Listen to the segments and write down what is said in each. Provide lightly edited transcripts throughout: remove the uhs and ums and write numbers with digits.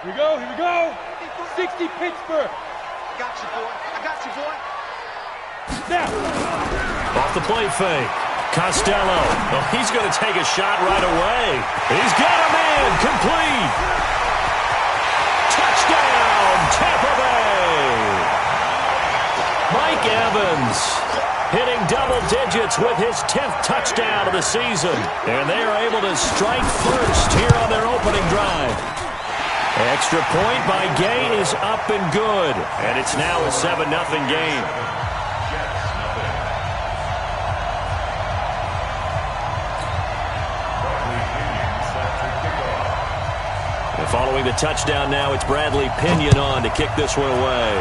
Here we go, here we go. 60 Pittsburgh. I got you, boy. I got you, boy. Now. Off the play fake. Costello. Oh, he's going to take a shot right away. He's got him in. Complete. Touchdown, Tampa Bay. Mike Evans hitting double digits with his 10th touchdown of the season. And they are able to strike first here on their opening drive. Extra point by Gay is up and good. And it's now a 7-0 game. And following the touchdown now, it's Bradley Pinion on to kick this one away.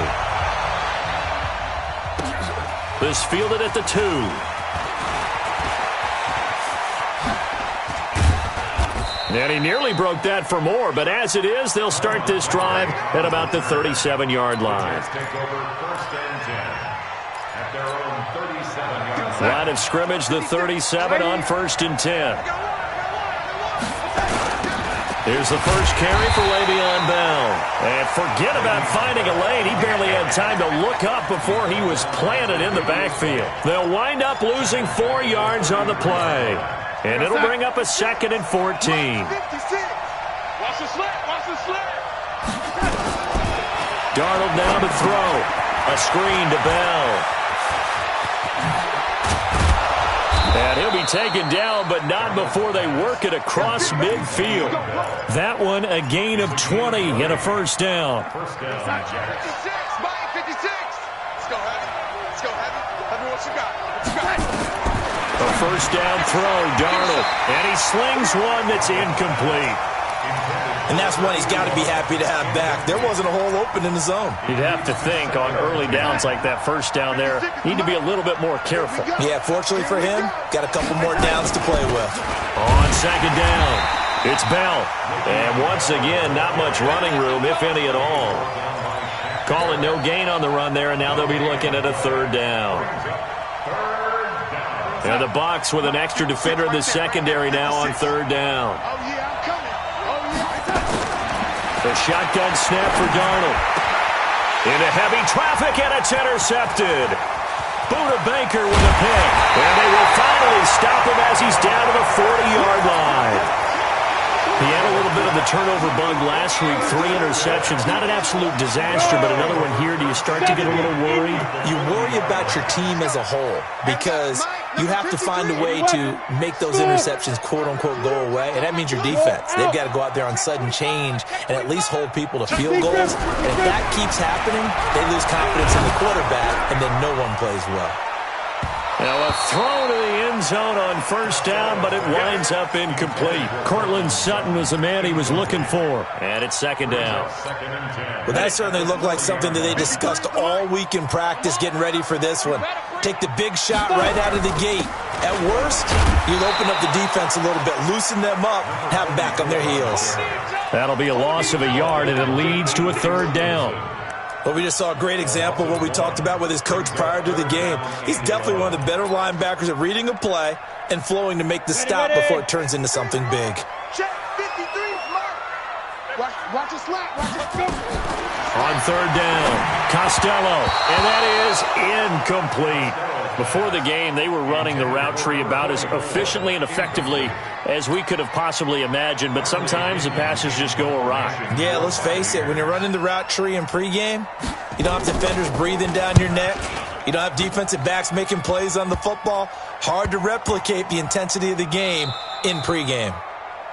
This fielded at the 2. And he nearly broke that for more, but as it is, they'll start this drive at about the 37-yard line. Line of scrimmage, the 37 on 1st and 10. Here's the first carry for Le'Veon Bell. And forget about finding a lane. He barely had time to look up before he was planted in the backfield. They'll wind up losing 4 yards on the play. And it'll bring up a 2nd and 14. Watch the slant, watch the slant. Darnold now to throw. A screen to Bell. And he'll be taken down, but not before they work it across midfield. That one, a gain of 20 and a first down. 56, Mike, 56. Let's go, Heavy. Let's go, Heavy. Heavy, what you got? What you got? A first down throw, Darnold. And he slings one that's incomplete. And that's one he's got to be happy to have back. There wasn't a hole open in the zone. You'd have to think on early downs like that first down there, need to be a little bit more careful. Yeah, fortunately for him, got a couple more downs to play with. On 2nd down, it's Bell. And once again, not much running room, if any at all. Calling no gain on the run there, and now they'll be looking at a 3rd down. And the box with an extra defender in the secondary now on 3rd down. The shotgun snap for Darnold. Into heavy traffic, and it's intercepted. Buda Baker with a pick. And they will finally stop him as he's down to the 40-yard line. He had a little bit of the turnover bug last week. 3 interceptions. Not an absolute disaster, but another one here. Do you start to get a little worried? You worry about your team as a whole because you have to find a way to make those interceptions, quote-unquote, go away, and that means your defense. They've got to go out there on sudden change and at least hold people to field goals. And if that keeps happening, they lose confidence in the quarterback, and then no one plays well. Now a throw to the end zone on 1st down, but it winds up incomplete. Cortland Sutton was the man he was looking for. And it's 2nd down. Well, that certainly looked like something that they discussed all week in practice getting ready for this one. Take the big shot right out of the gate. At worst, you'll open up the defense a little bit, loosen them up, have them back on their heels. That'll be a loss of a yard, and it leads to a 3rd down. Well, we just saw a great example of what we talked about with his coach prior to the game. He's definitely one of the better linebackers at reading a play and flowing to make the stop before it turns into something big. Check 53, Mark. Watch the slap. Watch the go. On 3rd down, Costello, and that is incomplete. Before the game, they were running the route tree about as efficiently and effectively as we could have possibly imagined, but sometimes the passes just go awry. Yeah, let's face it, when you're running the route tree in pregame, you don't have defenders breathing down your neck. You don't have defensive backs making plays on the football. Hard to replicate the intensity of the game in pregame.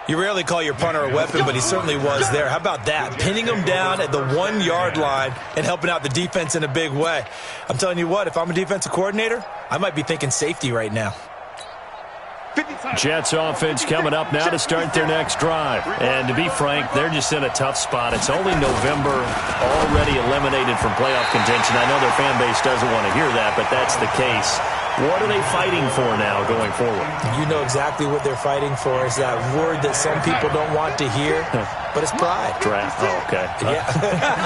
You rarely call your punter a weapon, but he certainly was there. How about that? Pinning him down at the 1-yard line and helping out the defense in a big way. I'm telling you what, if I'm a defensive coordinator, I might be thinking safety right now. Jets offense coming up now to start their next drive. And to be frank, they're just in a tough spot. It's only November, already eliminated from playoff contention. I know their fan base doesn't want to hear that, but that's the case. What are they fighting for now going forward? You know exactly what they're fighting for. Is that word that some people don't want to hear, but it's pride. Draft. Oh, okay. Yeah.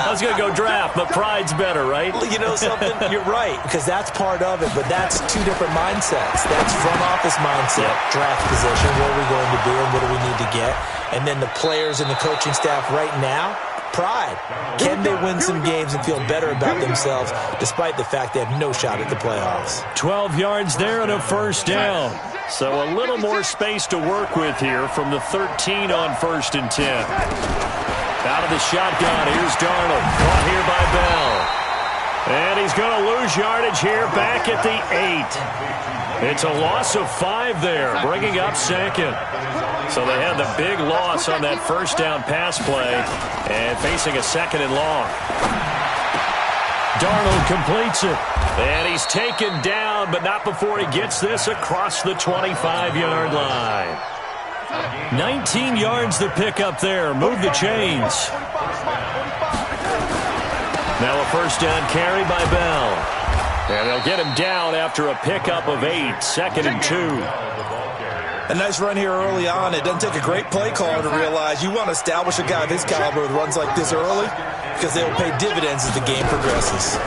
I was going to go draft, but pride's better, right? Well, you know something? You're right, because that's part of it, but that's two different mindsets. That's front office mindset, draft position, where are we going to be and what do we need to get? And then the players and the coaching staff right now, pride. Can they win some games and feel better about themselves despite the fact they have no shot at the playoffs? 12 yards there and a first down. So a little more space to work with here from the 13 on 1st and 10. Out of the shotgun, here's Darnold. Caught here by Bell. And he's going to lose yardage here back at the 8. It's a loss of 5 there, bringing up 2nd. So they had the big loss on that first down pass play and facing a 2nd and long. Darnold completes it. And he's taken down, but not before he gets this across the 25-yard line. 19 yards to pick up there. Move the chains. Now a first down carry by Bell. And they'll get him down after a pickup of 8. 2nd and 2. A nice run here early on. It doesn't take a great play caller to realize you want to establish a guy of his caliber with runs like this early because they will pay dividends as the game progresses.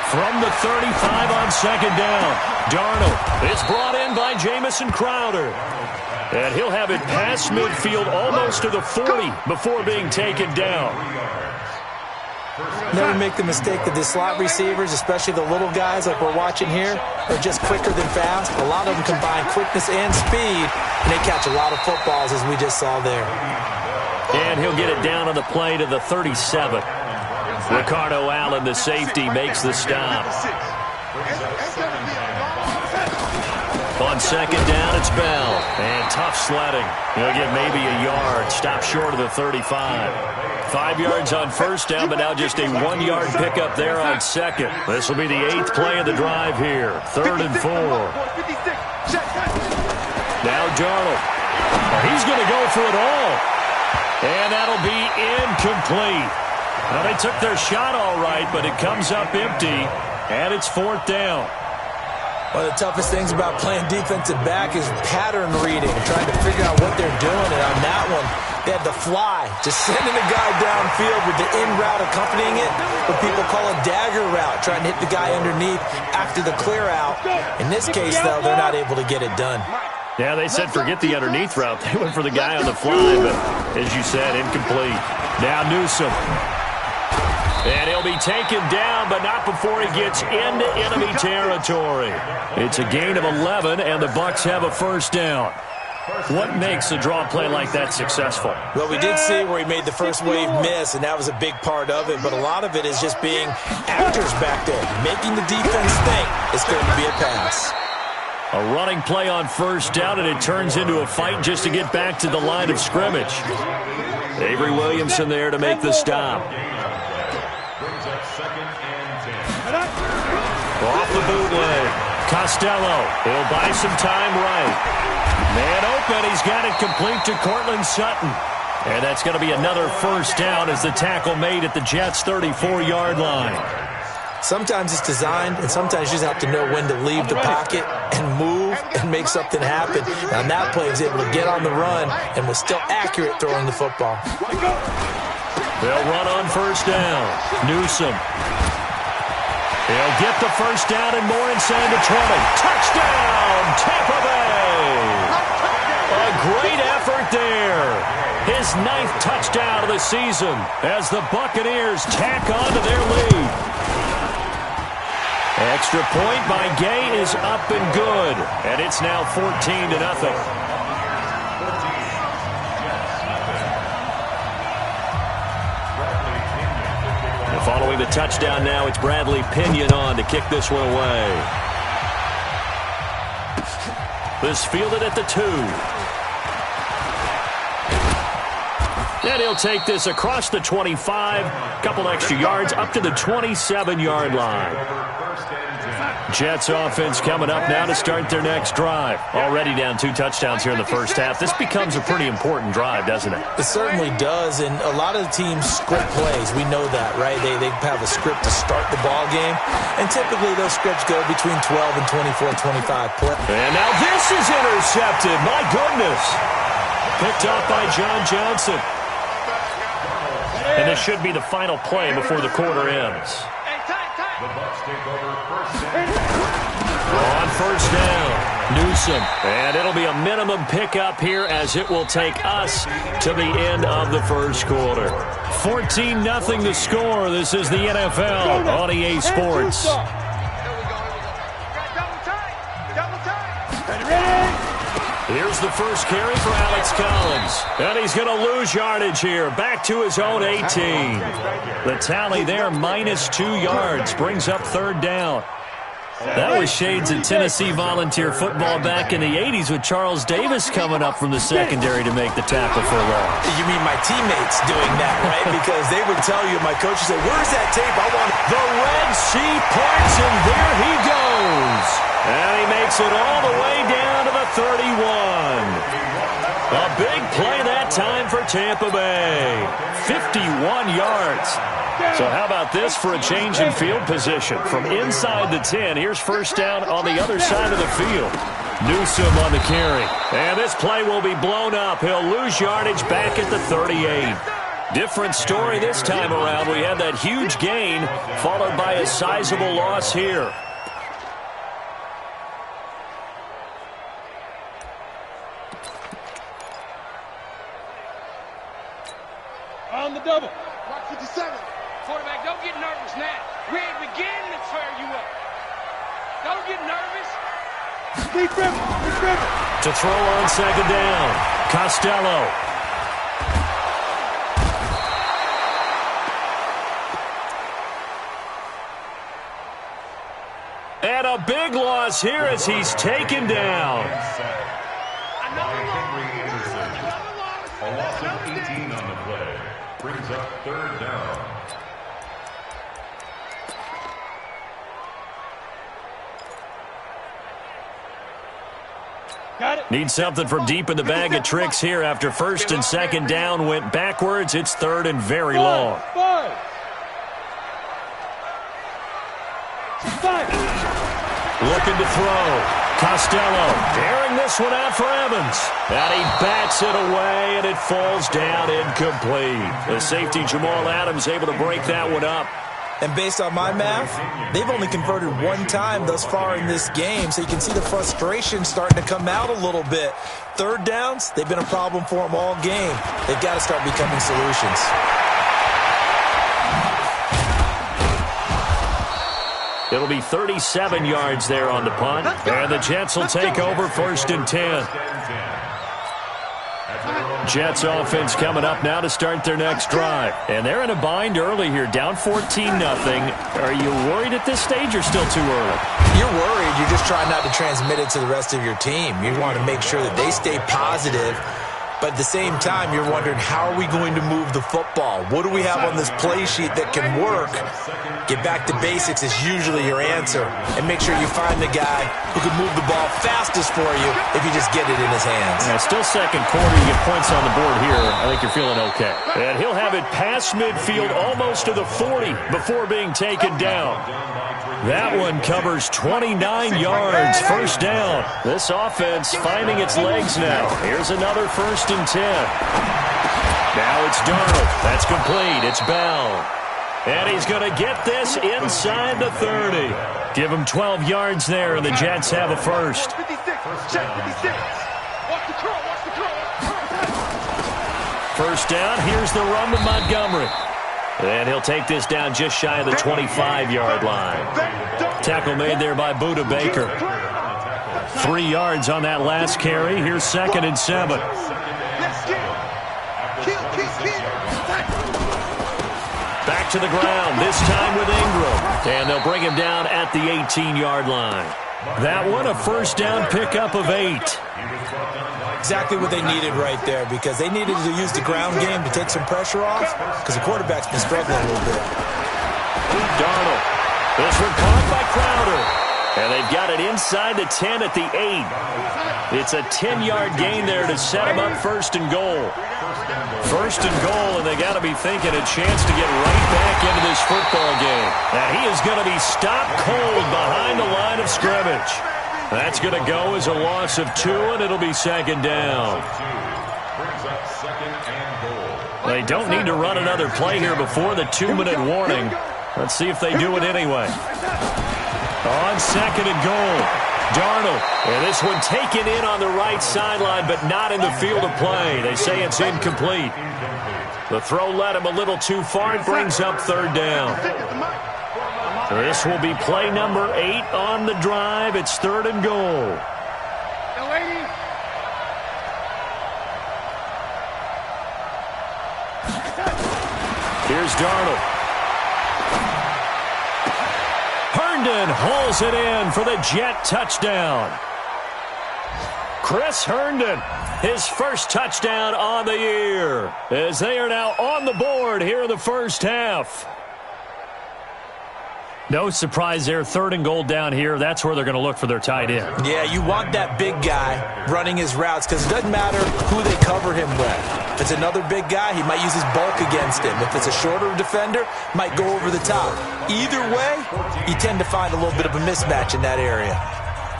From the 35 on 2nd down, Darnold is brought in by Jamison Crowder. And he'll have it past midfield almost to the 40 before being taken down. Never make the mistake that the slot receivers, especially the little guys like we're watching here, are just quicker than fast. A lot of them combine quickness and speed, and they catch a lot of footballs, as we just saw there. And he'll get it down on the play to the 37. Ricardo Allen, the safety, makes the stop. On 2nd down, it's Bell. And tough sledding. He'll get maybe a yard. Stop short of the 35. 5 yards on first down, but now just a 1-yard pickup there on 2nd. This will be the 8th play of the drive here. 3rd and 4. Now Darnold. He's going to go for it all. And that'll be incomplete. Now they took their shot all right, but it comes up empty. And it's 4th down. One of the toughest things about playing defensive back is pattern reading, trying to figure out what they're doing. And on that one, they had to fly, just sending a guy downfield with the in route accompanying it, what people call a dagger route, trying to hit the guy underneath after the clear out. In this case, though, they're not able to get it done. Yeah, they said forget the underneath route. They went for the guy on the fly, but as you said, incomplete. Now Newsome. And he'll be taken down, but not before he gets into enemy territory. It's a gain of 11, and the Bucs have a first down. What makes a draw play like that successful? Well, we did see where he made the first wave miss, and that was a big part of it. But a lot of it is just being actors back there, making the defense think it's going to be a pass. A running play on first down, and it turns into a fight just to get back to the line of scrimmage. Avery Williamson there to make the stop. Off the bootleg. Costello. He'll buy some time right. Man open. He's got it complete to Cortland Sutton. And that's going to be another first down as the tackle made at the Jets' 34-yard line. Sometimes it's designed, and sometimes you just have to know when to leave the pocket and move and make something happen. And on that play, he was able to get on the run and was still accurate throwing the football. They'll run on first down. Newsome. He'll get the first down and more inside the 20. Touchdown, Tampa Bay! A great effort there. His 9th touchdown of the season as the Buccaneers tack on to their lead. Extra point by Gay is up and good. And it's now 14-0. Following the touchdown now, it's Bradley Pinion on to kick this one away. This fielded at the 2. And he'll take this across the 25, couple extra yards, up to the 27-yard line. Jets offense coming up now to start their next drive. Already down 2 touchdowns here in the first half. This becomes a pretty important drive, doesn't it? It certainly does, and a lot of the teams script plays. We know that, right? They have a script to start the ball game, and typically those scripts go between 12 and 24, 25 plays. And now this is intercepted. My goodness. Picked up by John Johnson. And this should be the final play before the quarter ends. On first down, Newsom. And it'll be a minimum pickup here as it will take us to the end of the first quarter. 14-0 the score. This is the NFL on EA Sports. Here's the first carry for Alex Collins. And he's going to lose yardage here. Back to his own 18. The tally there, -2 yards. Brings up third down. That was shades of Tennessee volunteer football back in the 80s with Charles Davis coming up from the secondary to make the tackle for a loss. You mean my teammates doing that, right? Because they would tell you, my coach would say, where's that tape? I want it. The Red Sea parts, and there he goes. And he makes it all the way down to the 31. A big play that time for Tampa Bay. 51 yards. So how about this for a change in field position? From inside the 10, here's first down on the other side of the field. Newsom on the carry. And this play will be blown up. He'll lose yardage back at the 38. Different story this time around. We had that huge gain followed by a sizable loss here. On the double. Rock 57. Quarterback, don't get nervous now. We ain't beginning to tear you up. Don't get nervous. Keep dribbling. Keep dribbling. To throw on second down. Costello. And a big loss here as he's taken down. A loss of 18 on the play. Brings up third down. Got it. Need something from deep in the bag of tricks here after first and second down went backwards. It's third and very long. Looking to throw. Costello daring this one out for Evans. And he bats it away, and it falls down incomplete. The safety, Jamal Adams, able to break that one up. And based on my math, they've only converted one time thus far in this game, so you can see the frustration starting to come out a little bit. Third downs, they've been a problem for them all game. They've got to start becoming solutions. It'll be 37 yards there on the punt. And the Jets will take over first and 10. Jets offense coming up now to start their next drive. And they're in a bind early here, down 14-0. Are you worried at this stage or still too early? You're worried. You're just trying not to transmit it to the rest of your team. You want to make sure that they stay positive. But at the same time, you're wondering, how are we going to move the football? What do we have on this play sheet that can work? Get back to basics is usually your answer. And make sure you find the guy who can move the ball fastest for you if you just get it in his hands. Yeah, still second quarter. You get points on the board here. I think you're feeling okay. And he'll have it past midfield almost to the 40 before being taken down. That one covers 29 yards. First down. This offense finding its legs now. Here's another first and 10. Now it's Darnold. That's complete. It's Bell. And he's going to get this inside the 30. Give him 12 yards there, and the Jets have a first. 56. Check 56. Watch the curl. Watch the curl. First down. Here's the run to Montgomery. And he'll take this down just shy of the 25-yard line. Tackle made there by Buda Baker. 3 yards on that last carry. Here's second and 7. Back to the ground, this time with Ingram. And they'll bring him down at the 18-yard line. That one, a first down pickup of 8. Exactly what they needed right there, because they needed to use the ground game to take some pressure off, because the quarterback's been struggling a little bit. Darnold. This one caught by Crowder. And they've got it inside the 10 at the 8. It's a 10-yard gain there to set them up first and goal. First and goal, and they got to be thinking a chance to get right back into this football game. Now he is going to be stopped cold behind the line of scrimmage. That's going to go as a loss of 2, and it'll be second down. They don't need to run another play here before the 2-minute warning. Let's see if they do it anyway. On second and goal, Darnold. And this one taken in on the right sideline, but not in the field of play. They say it's incomplete. The throw led him a little too far. It brings up third down. This will be play number 8 on the drive. It's third and goal. Here's Darnold. Herndon hauls it in for the Jet touchdown. Chris Herndon, his first touchdown on the year, as they are now on the board here in the first half. No surprise there, third and goal down here. That's where they're going to look for their tight end. Yeah, you want that big guy running his routes because it doesn't matter who they cover him with. If it's another big guy, he might use his bulk against him. If it's a shorter defender, might go over the top. Either way, you tend to find a little bit of a mismatch in that area.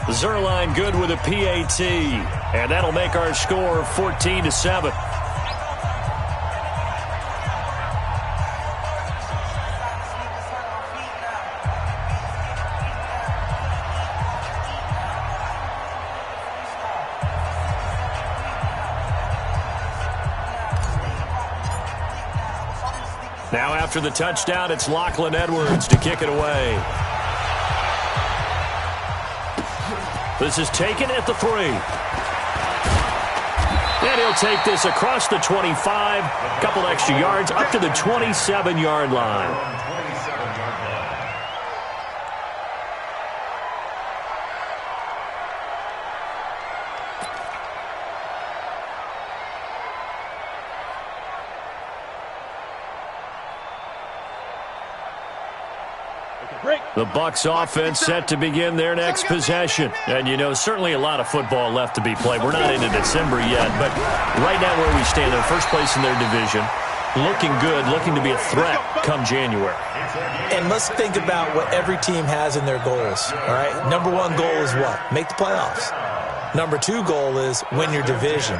Zerline good with a PAT, and that'll make our score 14-7. Now after the touchdown, it's Lachlan Edwards to kick it away. This is taken at the 3. And he'll take this across the 25, a couple extra yards, up to the 27-yard line. The Bucs offense set to begin their next possession. And, you know, certainly a lot of football left to be played. We're not into December yet, but right now where we stand, they're first place in their division, looking good, looking to be a threat come January. And let's think about what every team has in their goals, all right? Number 1 goal is what? Make the playoffs. Number 2 goal is win your division.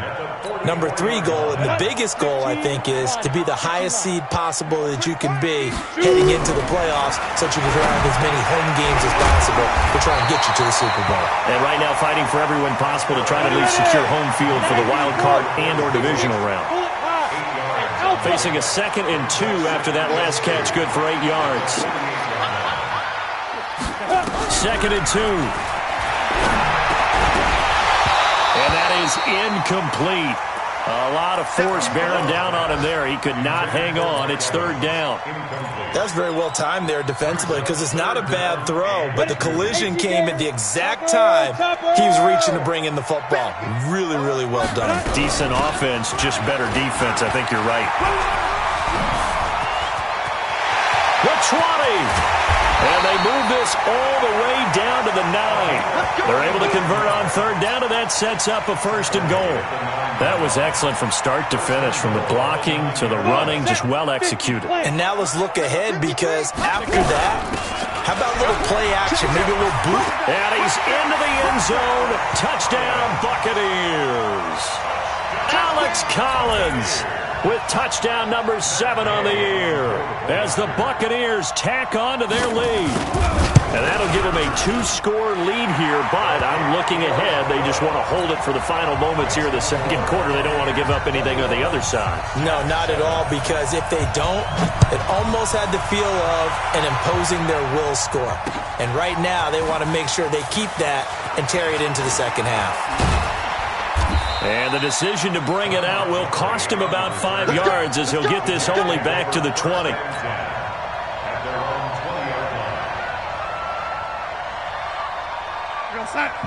Number 3 goal, and the biggest goal, I think, is to be the highest seed possible that you can be heading into the playoffs so that you can have as many home games as possible to try and get you to the Super Bowl. And right now fighting for every win possible to try to at least secure home field for the wild card and or divisional round. Facing a 2nd and 2 after that last catch, good for 8 yards. 2nd and 2. And that is incomplete. A lot of force bearing down on him there. He could not hang on. It's third down. That's very well timed there defensively because it's not a bad throw, but the collision came at the exact time he was reaching to bring in the football. Really, really well done. Decent offense, just better defense. I think you're right. The 20. And they move this all the way down to the 9. They're able to convert on third down, and that sets up a first and goal. That was excellent from start to finish, from the blocking to the running, just well executed. And now let's look ahead because after that, how about a little play action, maybe a little boot? And he's into the end zone. Touchdown, Buccaneers. Alex Collins with touchdown number 7 on the year as the Buccaneers tack on to their lead. And that'll give them a 2-score lead here, but I'm looking ahead. They just want to hold it for the final moments here of the second quarter. They don't want to give up anything on the other side. No, not at all, because if they don't, it almost had the feel of an imposing their will score. And right now, they want to make sure they keep that and carry it into the second half. And the decision to bring it out will cost him about 5 yards as he'll get this only back to the 20.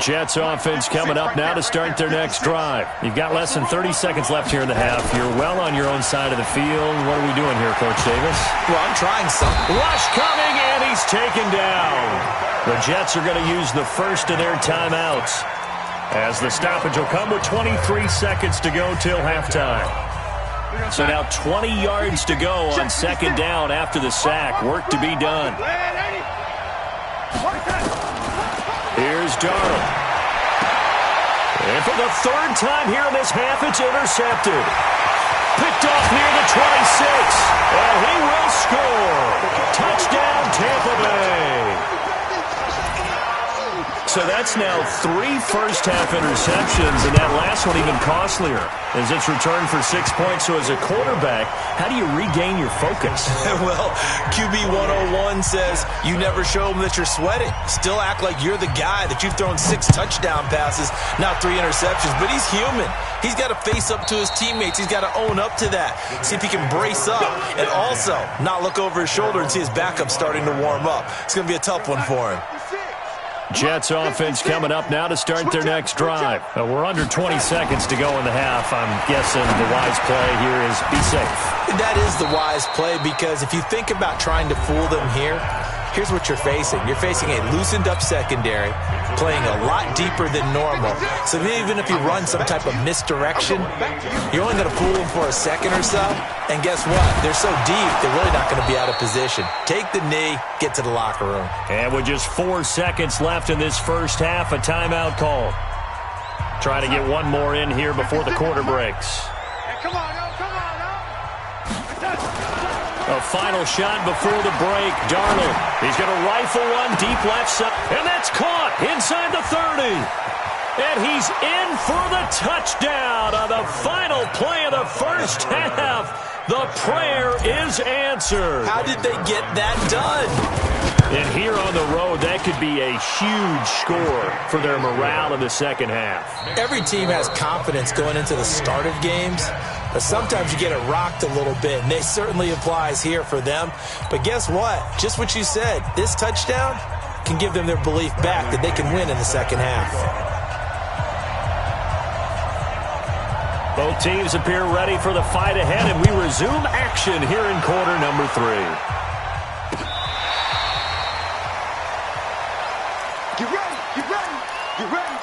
Jets offense coming up now to start their next drive. You've got less than 30 seconds left here in the half. You're well on your own side of the field. What are we doing here, Coach Davis? Well, I'm trying something. Rush coming, and he's taken down. The Jets are going to use the first of their timeouts, as the stoppage will come with 23 seconds to go till halftime. So now 20 yards to go on second down after the sack. Work to be done. Here's Darnold. And for the third time here in this half, it's intercepted. Picked off near the 26. And he will score. Touchdown, Tampa Bay. So that's now 3 first-half interceptions, and that last one even costlier as it's returned for 6 points. So as a quarterback, how do you regain your focus? Well, QB 101 says you never show them that you're sweating. Still act like you're the guy that you've thrown 6 touchdown passes, not 3 interceptions. But he's human. He's got to face up to his teammates. He's got to own up to that. See if he can brace up and also not look over his shoulder and see his backup starting to warm up. It's going to be a tough one for him. Jets offense coming up now to start their next drive. We're under 20 seconds to go in the half. I'm guessing the wise play here is be safe. That is the wise play, because if you think about trying to fool them here, here's what you're facing. You're facing a loosened up secondary, playing a lot deeper than normal. So even if you run some type of misdirection, you're only going to fool them for a second or so. And guess what? They're so deep, they're really not going to be out of position. Take the knee, get to the locker room. And with just 4 seconds left in this first half, a timeout call. Trying to get one more in here before the quarter breaks. Come on, come on, A final shot before the break. Darnold, he's going to rifle one deep left side. And that's caught inside the 30. And he's in for the touchdown on the final play of the first half. The prayer is answered. How did they get that done? And here on the road, that could be a huge score for their morale in the second half. Every team has confidence going into the start of games, but sometimes you get it rocked a little bit, and it certainly applies here for them. But guess what? Just what you said, this touchdown can give them their belief back that they can win in the second half. Both teams appear ready for the fight ahead, and we resume action here in quarter number 3. Get ready, get ready, get ready.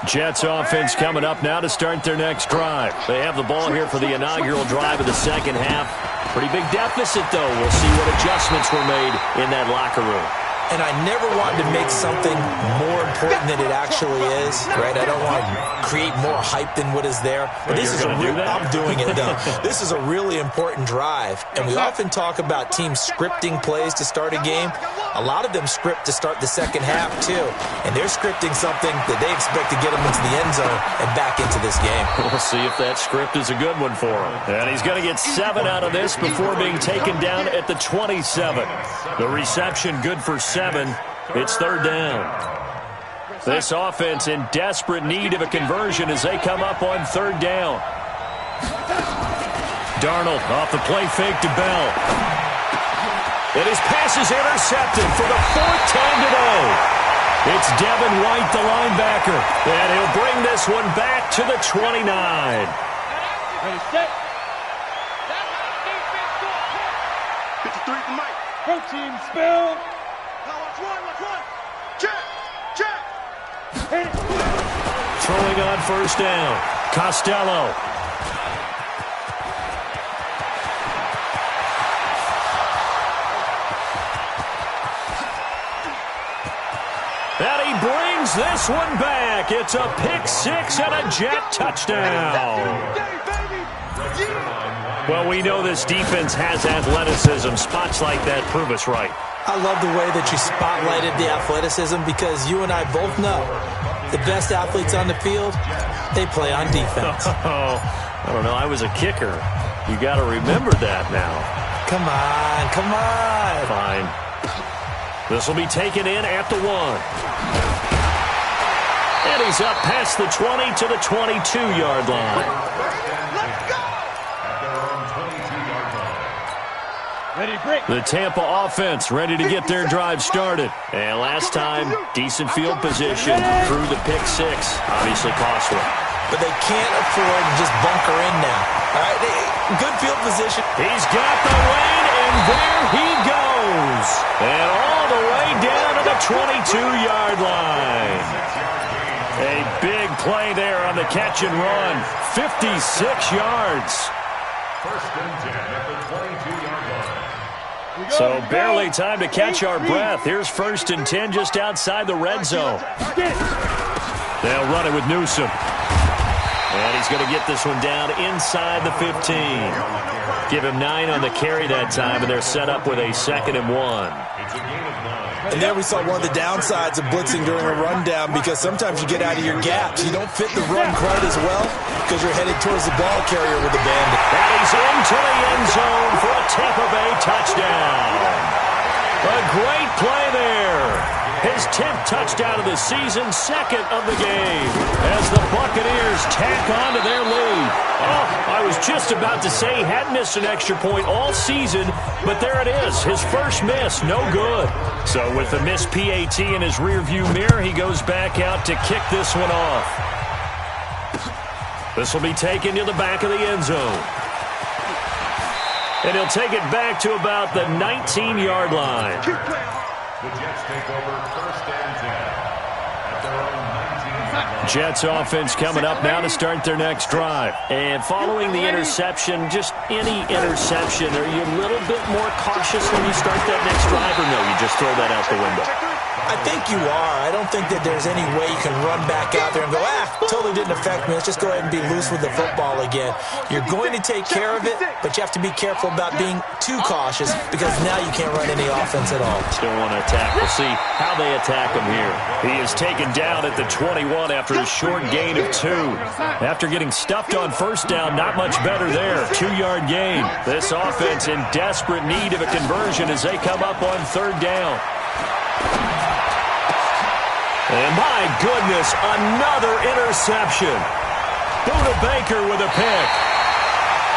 Jets offense coming up now to start their next drive. They have the ball here for the inaugural drive of the second half. Pretty big deficit, though. We'll see what adjustments were made in that locker room. And I never wanted to make something more important than it actually is, right? I don't want to create more hype than what is there. But this is I'm doing it, though. This is a really important drive. And we often talk about teams scripting plays to start a game. A lot of them script to start the second half, too. And they're scripting something that they expect to get them into the end zone and back into this game. We'll see if that script is a good one for him. And he's going to get 7 out of this before being taken down at the 27. The reception good for 7. It's third down. This offense in desperate need of a conversion as they come up on third down. Darnold off the play fake to Bell. And his pass is intercepted for the 4th time today. It's Devin White, the linebacker. And he'll bring this one back to the 29. Ready, set. 53 for Mike. Pro team spill. Watch one. Check. Throwing on first down. Costello. And he brings this one back. It's a pick 6 and a Jet touchdown. Well, we know this defense has athleticism. Spots like that prove us right. I love the way that you spotlighted the athleticism, because you and I both know the best athletes on the field, they play on defense. Oh, I don't know. I was a kicker. You got to remember that now. Come on. Fine. This will be taken in at the 1. And he's up past the 20 to the 22-yard line. The Tampa offense ready to get their drive started. And last time, decent field position through the pick 6. Obviously costly. But they can't afford to just bunker in now. All right, good field position. He's got the lane, and there he goes. And all the way down to the 22-yard line. A big play there on the catch and run. 56 yards. First and 10 at the 22-yard line. So barely time to catch our breath. Here's first and 10 just outside the red zone. They'll run it with Newsom. And he's going to get this one down inside the 15. Give him 9 on the carry that time, and they're set up with a 2nd and 1. And there we saw one of the downsides of blitzing during a rundown, because sometimes you get out of your gaps. You don't fit the run quite as well because you're headed towards the ball carrier with the bandit. And he's into the end zone for a Tampa Bay touchdown. A great play there. His 10th touchdown of the season, 2nd of the game, as the Buccaneers tack on to their lead. Oh, I was just about to say he hadn't missed an extra point all season, but there it is. His first miss, no good. So with the missed PAT in his rearview mirror, he goes back out to kick this one off. This will be taken to the back of the end zone. And he'll take it back to about the 19-yard line. The Jets take over 1st and 10 at their own 19-yard line. Jets offense coming up now to start their next drive. And following the interception, just any interception, are you a little bit more cautious when you start that next drive, or no, you just throw that out the window? I think you are. I don't think that there's any way you can run back out there and go, totally didn't affect me. Let's just go ahead and be loose with the football again. You're going to take care of it, but you have to be careful about being too cautious, because now you can't run any offense at all. Still want to attack. We'll see how they attack him here. He is taken down at the 21 after a short gain of 2. After getting stuffed on 1st down, not much better there. 2-yard gain. This offense in desperate need of a conversion as they come up on 3rd down. And my goodness, another interception. Buda Baker with a pick.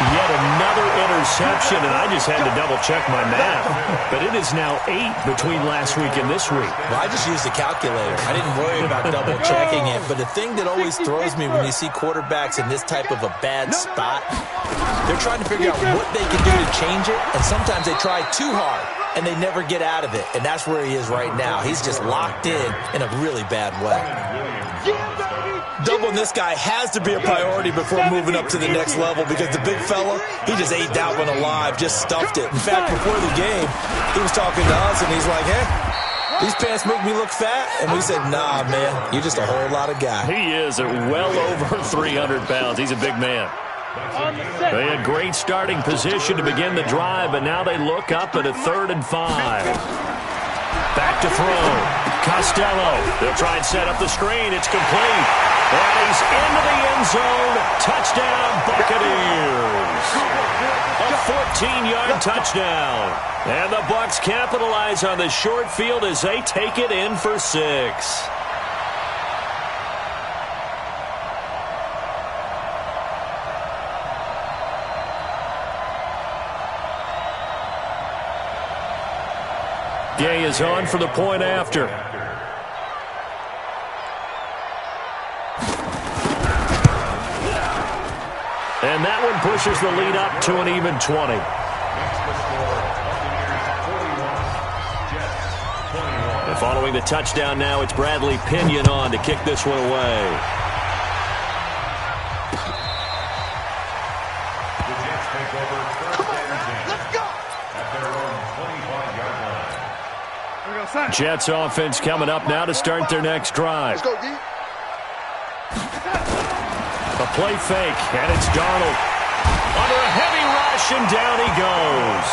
Yet another interception, and I just had to double-check my math. But it is now 8 between last week and this week. Well, I just used a calculator. I didn't worry about double-checking it. But the thing that always throws me when you see quarterbacks in this type of a bad spot, they're trying to figure out what they can do to change it, and sometimes they try too hard, and they never get out of it. And that's where he is right now. He's just locked in a really bad way. Doubling this guy has to be a priority before moving up to the next level, because the big fella, he just ate that one alive, just stuffed it. In fact, before the game, he was talking to us, and he's like, hey, these pants make me look fat? And we said, nah, man, you're just a whole lot of guy. He is at well over 300 pounds. He's a big man. They had great starting position to begin the drive, but now they look up at a 3rd and 5. Back to throw. Costello. They'll try and set up the screen. It's complete. And he's into the end zone. Touchdown, Buccaneers. A 14-yard touchdown. And the Bucs capitalize on the short field as they take it in for 6. Gay is on for the point after. And that one pushes the lead up to an even 20. And following the touchdown now, it's Bradley Pinion on to kick this one away. The Jets take over 1st and 10 at their own 25-yard line. Jets offense coming up now to start their next drive. Let's go, D. A play fake, and it's Darnold. Under a heavy rush, and down he goes.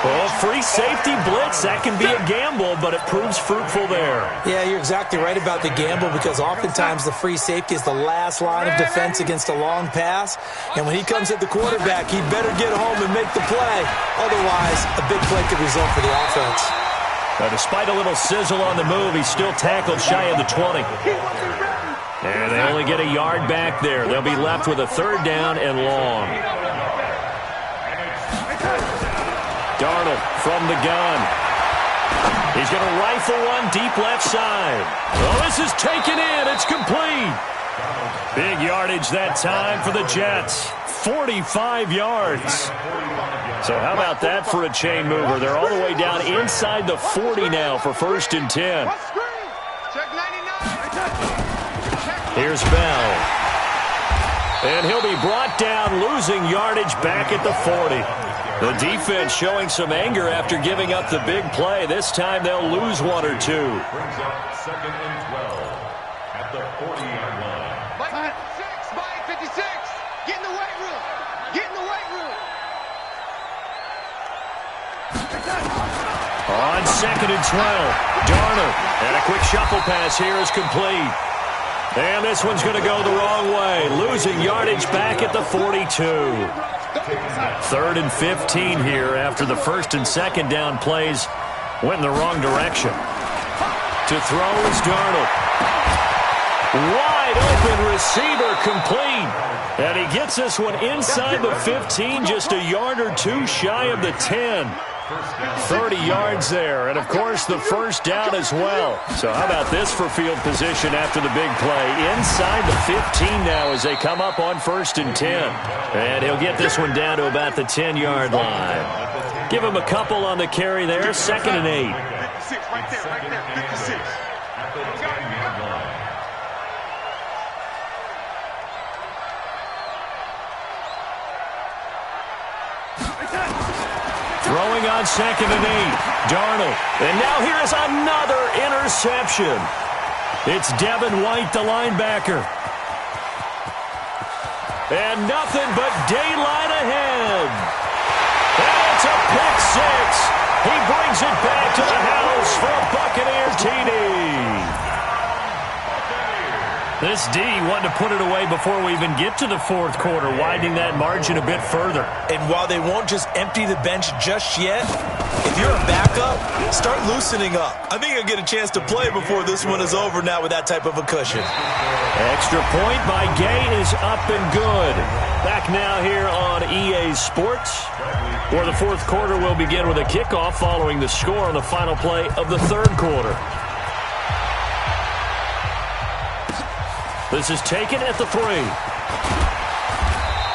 Well, free safety blitz, that can be a gamble, but it proves fruitful there. Yeah, you're exactly right about the gamble, because oftentimes the free safety is the last line of defense against a long pass. And when he comes at the quarterback, he'd better get home and make the play. Otherwise, a big play could result for the offense. Now, despite a little sizzle on the move, he's still tackled shy of the 20. And they only get a yard back there. They'll be left with a 3rd down and long. Darnold from the gun. He's going to rifle one deep left side. Well, this is taken in. It's complete. Big yardage that time for the Jets. 45 yards. So how about that for a chain mover? They're all the way down inside the 40 now for 1st and 10. Here's Bell. And he'll be brought down, losing yardage back at the 40. The defense showing some anger after giving up the big play. This time they'll lose 1 or 2. Brings up 2nd and 12 at the 40-yard line. 2nd and 12. Darnold, and a quick shuffle pass here is complete. And this one's going to go the wrong way, losing yardage back at the 42. 3rd and 15 here after the 1st and 2nd down plays went in the wrong direction. To throw is Darnold. Wide open receiver complete. And he gets this one inside the 15, just a yard or two shy of the 10. 30 yards there, and of course the first down as well. So how about this for field position after the big play? Inside the 15 now as they come up on 1st and 10. And he'll get this one down to about the 10-yard line. Give him a couple on the carry there, 2nd and 8. 56, right there, 56. At the 10-yard line. Throwing on 2nd and 8. Darnold. And now here's another interception. It's Devin White, the linebacker. And nothing but daylight ahead. And it's a pick six. He brings it back to the house for a Buccaneer TD. This D wanted to put it away before we even get to the 4th quarter, widening that margin a bit further. And while they won't just empty the bench just yet, if you're a backup, start loosening up. I think you'll get a chance to play before this one is over now with that type of a cushion. Extra point by Gay is up and good. Back now here on EA Sports, where the 4th quarter will begin with a kickoff following the score on the final play of the 3rd quarter. This is taken at the 3.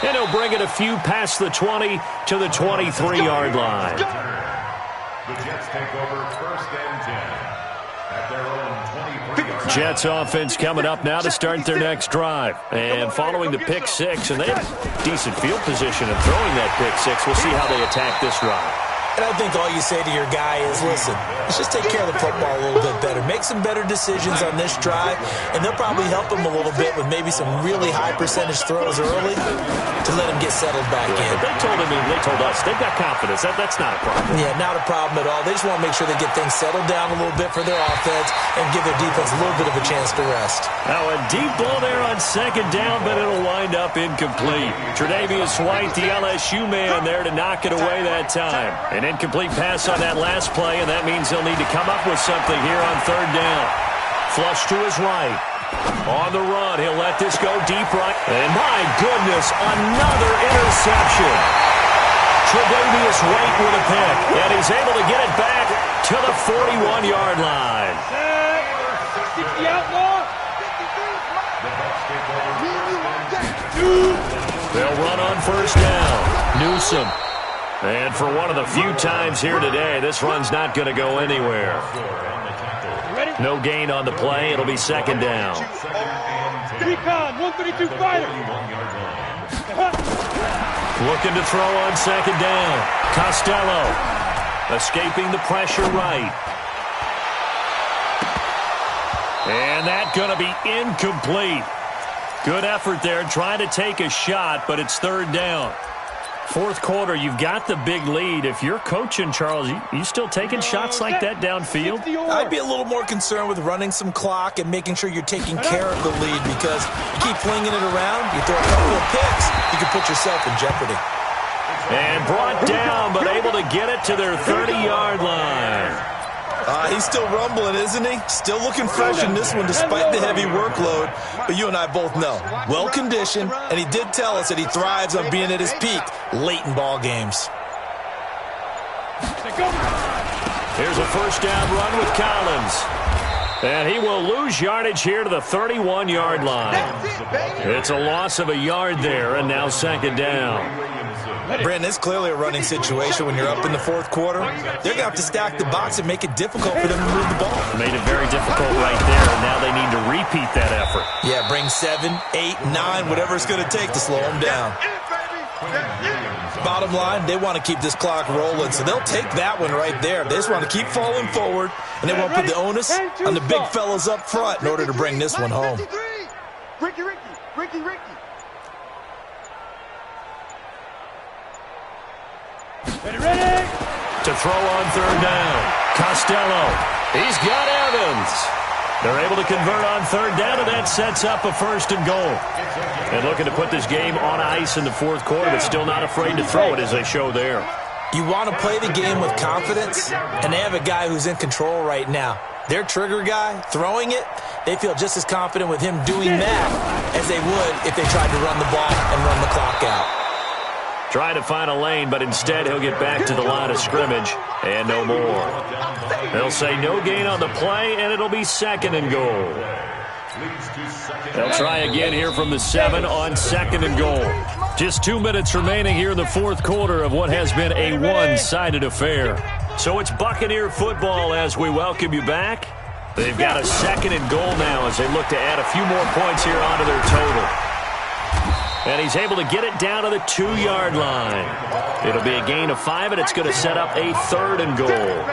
And he'll bring it a few past the 20 to the 23-yard line. The Jets take over 1st and 10 at their own 23-yard line. Jets offense coming up now to start their next drive. And following the pick six, and they have decent field position in throwing that pick six. We'll see how they attack this drive. And I think all you say to your guy is, listen, let's just take care of the football a little bit better. Make some better decisions on this drive, and they'll probably help him a little bit with maybe some really high percentage throws early to let him get settled back in. They told us they've got confidence. That's not a problem. Yeah, not a problem at all. They just want to make sure they get things settled down a little bit for their offense and give their defense a little bit of a chance to rest. Now a deep ball there on 2nd down, but it'll wind up incomplete. Tre'Davious White, the LSU man, there to knock it away that time. An incomplete pass on that last play, and that means he'll need to come up with something here on 3rd down. Flush to his right. On the run, he'll let this go deep right. And my goodness, another interception. Tre'Davious White with a pick, and he's able to get it back to the 41-yard line. They'll run on 1st down. Newsom. And for one of the few times here today, this run's not going to go anywhere. No gain on the play. It'll be 2nd down. Recon, 132 fighter. Looking to throw on 2nd down. Costello escaping the pressure right. And that's going to be incomplete. Good effort there trying to take a shot, but it's 3rd down. 4th quarter, you've got the big lead. If you're coaching, Charles, you still taking shots like that downfield? I'd be a little more concerned with running some clock and making sure you're taking care of the lead, because you keep flinging it around, you throw a couple of picks, you can put yourself in jeopardy. And brought down, but able to get it to their 30-yard line. He's still rumbling, isn't he? Still looking fresh in this one despite the heavy workload. But you and I both know, well-conditioned, and he did tell us that he thrives on being at his peak late in ball games. Here's a 1st down run with Collins. And he will lose yardage here to the 31-yard line. It's a loss of a yard there, and now 2nd down. Brandon, it's clearly a running situation when you're up in the 4th quarter. They're going to have to stack the box and make it difficult for them to move the ball. Made it very difficult right there, and now they need to repeat that effort. Yeah, bring 7, 8, 9, whatever it's going to take to slow them down. Bottom line, they want to keep this clock rolling, so they'll take that one right there. They just want to keep falling forward, and they won't put the onus on the big fellas up front in order to bring this one home. Ricky. To throw on 3rd down. Costello. He's got Evans. They're able to convert on third down, and that sets up a first and goal. And looking to put this game on ice in the fourth quarter, but still not afraid to throw it as they show there. You want to play the game with confidence, and they have a guy who's in control right now. Their trigger guy, throwing it, they feel just as confident with him doing that as they would if they tried to run the ball and run the clock out. Trying to find a lane, but instead he'll get back to the line of scrimmage, and no more. They'll say no gain on the play, and it'll be second and goal. They'll try again here from the 7 on second and goal. Just 2 minutes remaining here in the fourth quarter of what has been a one-sided affair. So it's Buccaneer football as we welcome you back. They've got a second and goal now as they look to add a few more points here onto their total. And he's able to get it down to the 2-yard line. It'll be a gain of 5, and it's going to set up a third and goal.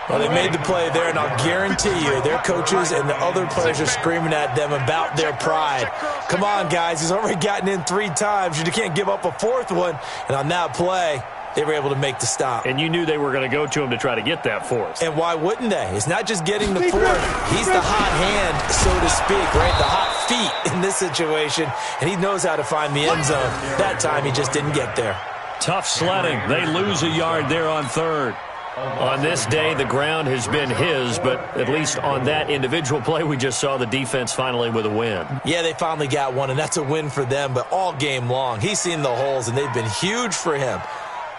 Well, they made the play there, and I'll guarantee you their coaches and the other players are screaming at them about their pride. Come on, guys. He's already gotten in 3 times. You can't give up a 4th one. And on that play, they were able to make the stop. And you knew they were going to go to him to try to get that 4th. And why wouldn't they? It's not just getting the 4th. He's the hot hand, so to speak, right? The hot feet in this situation. And he knows how to find the end zone. That time, he just didn't get there. Tough sledding. They lose a yard there on third. On this day, the ground has been his, but at least on that individual play, we just saw the defense finally with a win. Yeah, they finally got one, and that's a win for them, but all game long, he's seen the holes, and they've been huge for him.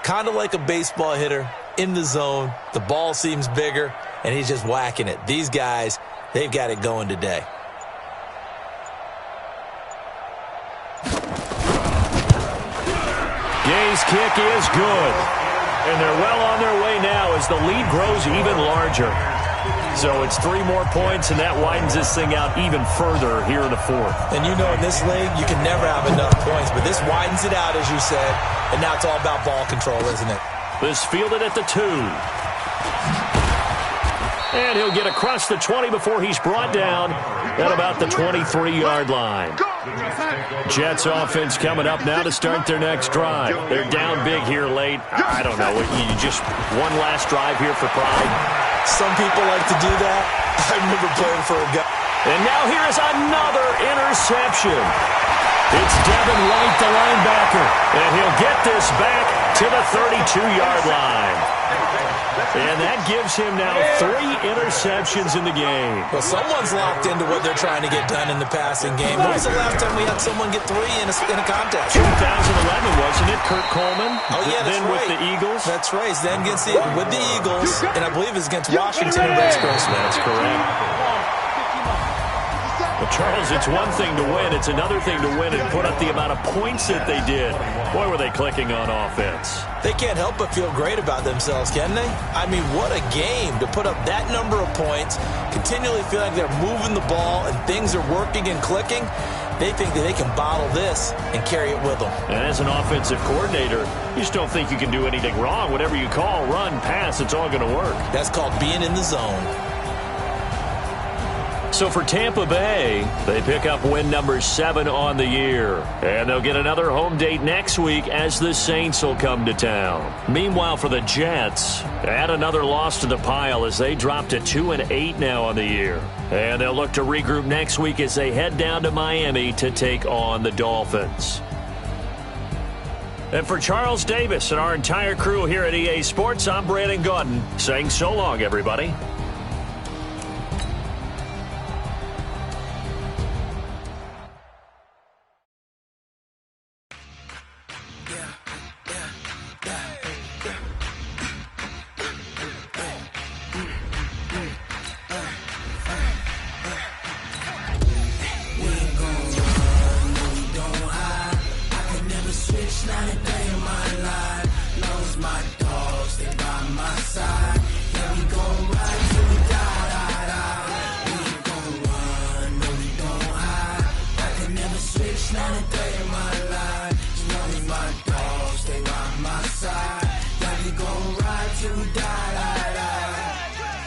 Kind of like a baseball hitter in the zone. The ball seems bigger, and he's just whacking it. These guys, they've got it going today. Gay's kick is good. And they're well on their way now as the lead grows even larger. So it's 3 more points, and that widens this thing out even further here in the fourth. And you know in this league, you can never have enough points, but this widens it out, as you said, and now it's all about ball control, isn't it? This fielded at the 2. And he'll get across the 20 before he's brought down at about the 23-yard line. Jets offense coming up now to start their next drive. They're down big here late. I don't know. You just one last drive here for pride. Some people like to do that. I remember playing for a guy. And now here is another interception. It's Devin White, the linebacker. And he'll get this back to the 32-yard line. And that gives him now 3 interceptions in the game. Well, someone's locked into what they're trying to get done in the passing game. When was the last time we had someone get 3 in a contest? 2011, wasn't it? Kurt Coleman? Oh, yeah, that's then right. with the Eagles? That's right. Then with the Eagles, and I believe it's against Washington and Rex Grossman. That's correct. Well, Charles, it's one thing to win. It's another thing to win and put up the amount of points that they did. Boy, were they clicking on offense. They can't help but feel great about themselves, can they? I mean, what a game to put up that number of points, continually feel like they're moving the ball and things are working and clicking. They think that they can bottle this and carry it with them. And as an offensive coordinator, you just don't think you can do anything wrong. Whatever you call, run, pass, it's all going to work. That's called being in the zone. So for Tampa Bay, they pick up win number 7 on the year. And they'll get another home date next week as the Saints will come to town. Meanwhile, for the Jets, add another loss to the pile as they drop to 2-8 now on the year. And they'll look to regroup next week as they head down to Miami to take on the Dolphins. And for Charles Davis and our entire crew here at EA Sports, I'm Brandon Gaudin saying so long, everybody.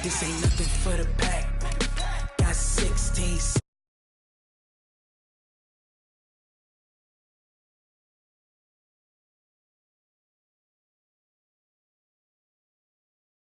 This ain't nothing for the pack. Got 16.